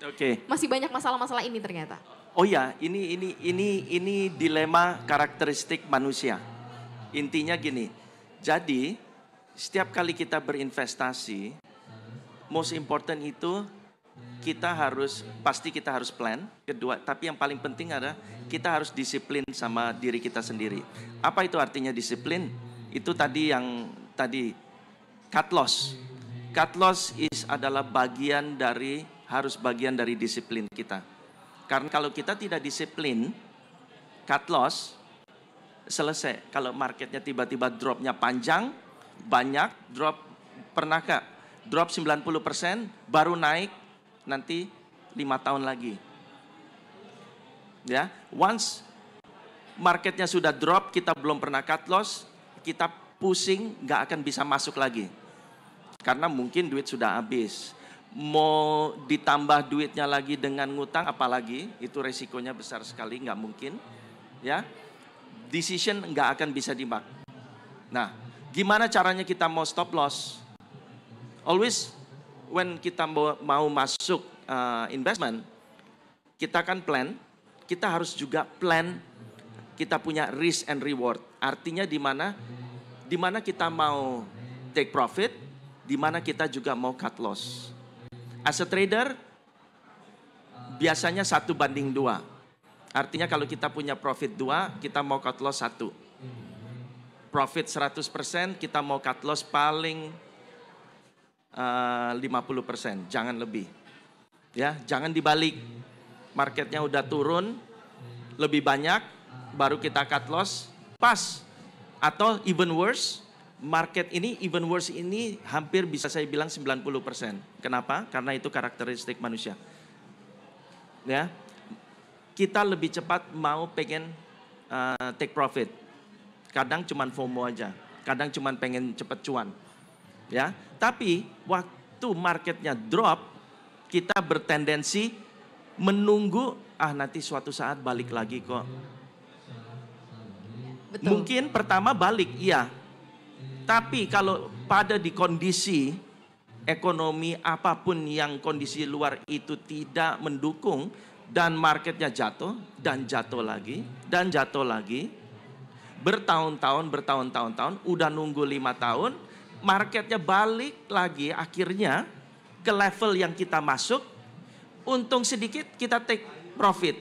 Oke. Masih banyak masalah-masalah ini ternyata. Oh ya, ini dilema karakteristik manusia. Intinya gini. Jadi, setiap kali kita berinvestasi, most important itu pasti kita harus plan. Kedua, tapi yang paling penting adalah kita harus disiplin sama diri kita sendiri. Apa itu artinya disiplin? Itu tadi cut loss. Cut loss adalah harus bagian dari disiplin kita. Karena kalau kita tidak disiplin, cut loss selesai. Kalau marketnya tiba-tiba dropnya panjang, banyak, pernahkah drop 90% baru naik nanti 5 tahun lagi. Ya, once marketnya sudah drop, kita belum pernah cut loss, kita pusing, nggak akan bisa masuk lagi. Karena mungkin duit sudah habis. Mau ditambah duitnya lagi dengan ngutang, apalagi itu resikonya besar sekali, nggak mungkin. Ya, decision nggak akan bisa dimak. Nah, gimana caranya kita mau stop loss? Always when kita mau masuk investment, kita kan plan, kita harus juga plan, kita punya risk and reward. Artinya di mana kita mau take profit, di mana kita juga mau cut loss. As a trader, biasanya 1:2. Artinya kalau kita punya profit 2, kita mau cut loss 1. Profit 100%, kita mau cut loss paling 50%, jangan lebih. Ya, jangan dibalik. Marketnya udah turun lebih banyak, baru kita cut loss, pas. Atau even worse, even worse ini hampir bisa saya bilang 90%. Kenapa? Karena itu karakteristik manusia. Ya, kita lebih cepat pengen take profit. Kadang cuman FOMO aja, kadang cuman pengen cepet cuan. Ya, tapi waktu marketnya drop, kita bertendensi menunggu, nanti suatu saat balik lagi kok. Betul. Mungkin pertama balik, iya. Tapi kalau di kondisi ekonomi apapun yang kondisi luar itu tidak mendukung dan marketnya jatuh dan jatuh lagi dan jatuh lagi, bertahun-tahun, udah nunggu 5 tahun, marketnya balik lagi akhirnya ke level yang kita masuk, untung sedikit kita take profit.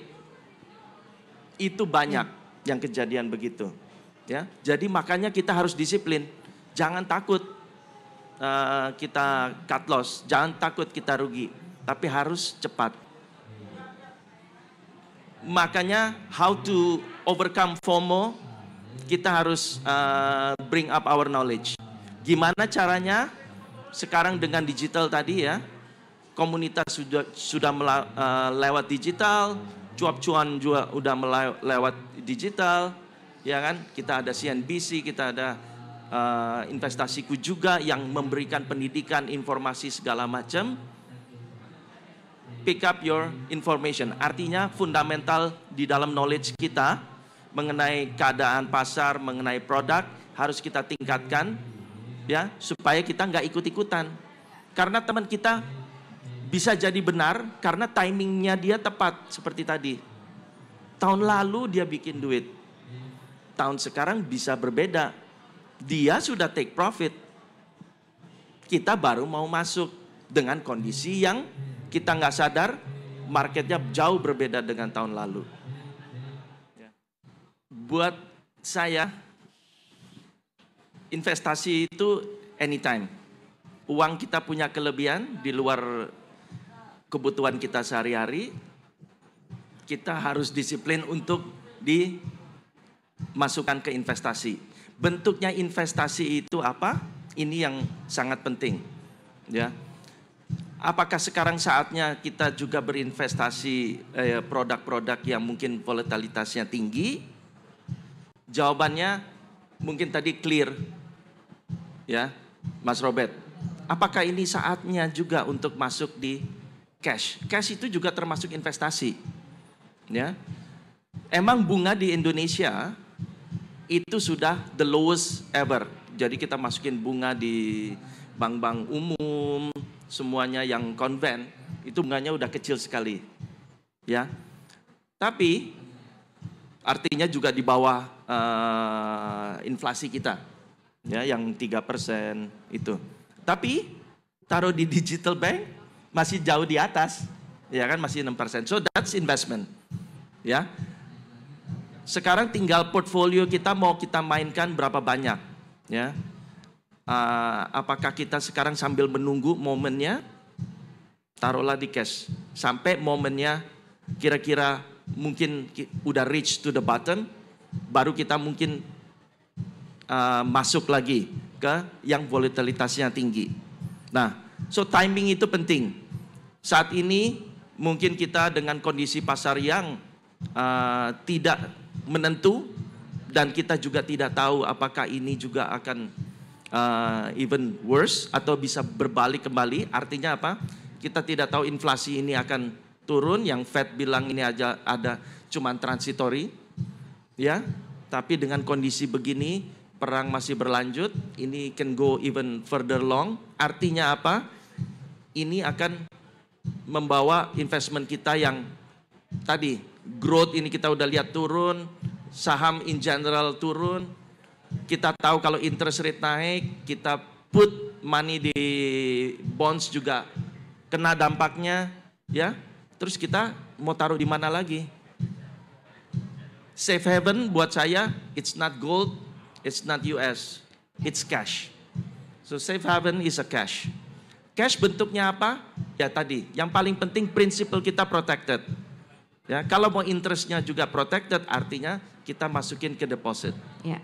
Itu banyak yang kejadian begitu. Ya, jadi makanya kita harus disiplin. Jangan takut kita cut loss, jangan takut kita rugi, tapi harus cepat. Makanya how to overcome FOMO, kita harus bring up our knowledge. Gimana caranya? Sekarang dengan digital tadi ya, komunitas sudah lewat digital, cuap-cuan juga udah lewat digital, ya kan? Kita ada CNBC, kita ada investasiku juga yang memberikan pendidikan, informasi segala macam. Pick up your information. Artinya fundamental di dalam knowledge kita mengenai keadaan pasar, mengenai produk harus kita tingkatkan, ya, supaya kita nggak ikut-ikutan. Karena teman kita bisa jadi benar karena timingnya dia tepat seperti tadi. Tahun lalu dia bikin duit, tahun sekarang bisa berbeda. Dia sudah take profit, kita baru mau masuk dengan kondisi yang kita nggak sadar marketnya jauh berbeda dengan tahun lalu. Buat saya, investasi itu anytime. Uang kita punya kelebihan di luar kebutuhan kita sehari-hari, kita harus disiplin untuk dimasukkan ke investasi. Bentuknya investasi itu apa? Ini yang sangat penting, ya. Apakah sekarang saatnya kita juga berinvestasi produk-produk yang mungkin volatilitasnya tinggi? Jawabannya mungkin tadi clear, ya, Mas Robert. Apakah ini saatnya juga untuk masuk di cash? Cash itu juga termasuk investasi, ya. Emang bunga di Indonesia itu sudah the lowest ever. Jadi kita masukin bunga di bank-bank umum, semuanya yang konven, Itu bunganya udah kecil sekali. Ya. Tapi artinya juga di bawah inflasi kita. Ya, yang 3% itu. Tapi taruh di digital bank masih jauh di atas. Ya kan, masih 6%. So that's investment. Ya. Sekarang tinggal portfolio kita mau kita mainkan berapa banyak. Ya. Apakah kita sekarang sambil menunggu momennya, taruhlah di cash. Sampai momennya kira-kira mungkin udah reach to the button, baru kita mungkin masuk lagi ke yang volatilitasnya tinggi. Nah, so timing itu penting. Saat ini mungkin kita dengan kondisi pasar yang tidak menentu, dan kita juga tidak tahu apakah ini juga akan even worse atau bisa berbalik kembali. Artinya apa? Kita tidak tahu inflasi ini akan turun, yang Fed bilang ini aja ada cuman transitory, ya. Tapi dengan kondisi begini, perang masih berlanjut, ini can go even further long. Artinya apa? Ini akan membawa investment kita yang tadi growth ini kita udah lihat turun, saham in general turun. Kita tahu kalau interest rate naik, kita put money di bonds juga kena dampaknya, ya. Terus kita mau taruh di mana lagi? Safe haven buat saya, it's not gold, it's not US, it's cash. So safe haven is a cash. Cash bentuknya apa? Ya tadi, yang paling penting prinsipal kita protected. Ya, kalau mau interestnya juga protected, artinya kita masukin ke deposit. Ya.